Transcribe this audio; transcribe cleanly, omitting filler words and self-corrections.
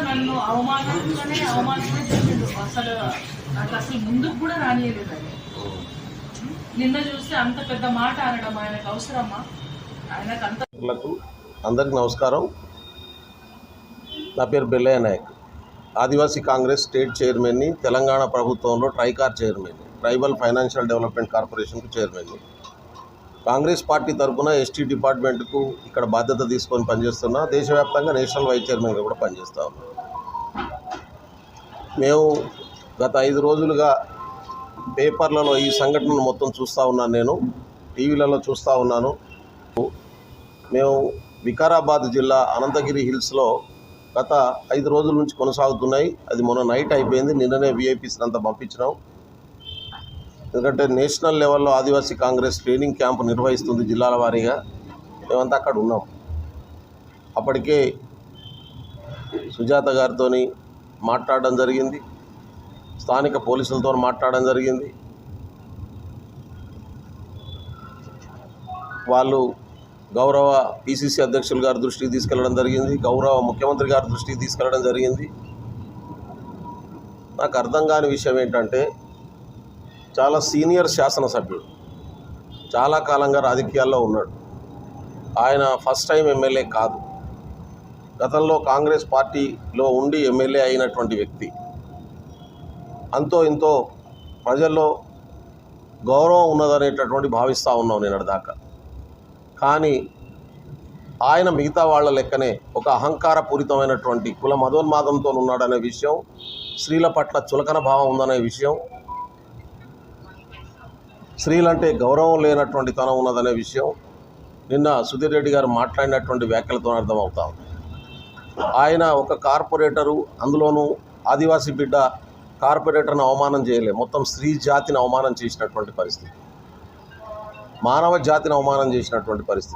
నన్ను అవమానంగానే చేసిండు. అసలు నాకు అసలు ముందుకు కూడా రానియలేదు. నిన్న చూస్తే అంత పెద్ద మాట అనడం ఆయనకు అవసరమా? ఆయనకు అంత. అందరికి నమస్కారం. నా పేరు బెల్లయ్య నాయక్, ఆదివాసీ కాంగ్రెస్ స్టేట్ చైర్మన్ని, తెలంగాణ ప్రభుత్వంలో ట్రైకార్ చైర్మన్ని, ట్రైబల్ ఫైనాన్షియల్ డెవలప్మెంట్ కార్పొరేషన్కు చైర్మన్ని. కాంగ్రెస్ పార్టీ తరఫున ఎస్టీ డిపార్ట్మెంట్కు ఇక్కడ బాధ్యత తీసుకొని పనిచేస్తున్నా. దేశవ్యాప్తంగా నేషనల్ వైస్ చైర్మన్గా కూడా పనిచేస్తా ఉన్నాం. మేము గత 5 రోజులుగా పేపర్లలో ఈ సంఘటనను మొత్తం చూస్తూ ఉన్నాను, నేను టీవీలలో చూస్తూ ఉన్నాను. మేము వికారాబాద్ జిల్లా అనంతగిరి హిల్స్లో గత 5 రోజుల నుంచి కొనసాగుతున్నాయి. అది మొన్న నైట్ అయిపోయింది. నిన్ననే విఐపీస్ని అంతా పంపించినాం. ఎందుకంటే నేషనల్ లెవెల్లో ఆదివాసీ కాంగ్రెస్ ట్రైనింగ్ క్యాంపు నిర్వహిస్తుంది జిల్లాల వారీగా. మేమంతా అక్కడ ఉన్నాం. అప్పటికే సుజాత గారితో మాట్లాడడం జరిగింది, స్థానిక పోలీసులతో మాట్లాడడం జరిగింది. వాళ్ళు గౌరవ పిసిసి అధ్యక్షులు గారి దృష్టికి తీసుకెళ్లడం జరిగింది, గౌరవ ముఖ్యమంత్రి గారి దృష్టికి తీసుకెళ్లడం జరిగింది. నాకు అర్థం కాని విషయం ఏంటంటే, చాలా సీనియర్ శాసనసభ్యుడు, చాలా కాలంగా రాజకీయాల్లో ఉన్నాడు. ఆయన ఫస్ట్ టైం ఎమ్మెల్యే కాదు, గతంలో కాంగ్రెస్ పార్టీలో ఉండి ఎమ్మెల్యే అయినటువంటి వ్యక్తి. అంతో ఇంతో ప్రజల్లో గౌరవం ఉన్నదనేటటువంటి భావిస్తూ ఉన్నాం నేను దాకా. కానీ ఆయన మిగతా వాళ్ళ లెక్కనే ఒక అహంకారపూరితమైనటువంటి కుల మదోన్మాదంతో ఉన్నాడనే విషయం, స్త్రీల పట్ల చులకన భావం ఉందనే విషయం, స్త్రీలంటే గౌరవం లేనటువంటి తనం ఉన్నదనే విషయం నిన్న సుధీర్ రెడ్డి గారు మాట్లాడినటువంటి వ్యాఖ్యలతో అర్థమవుతా ఉంది. ఆయన ఒక కార్పొరేటరు, అందులోనూ ఆదివాసీ బిడ్డ, కార్పొరేటర్ని అవమానం చేయలే, మొత్తం స్త్రీ జాతిని అవమానం చేసినటువంటి పరిస్థితి, మానవ జాతిని అవమానం చేసినటువంటి పరిస్థితి.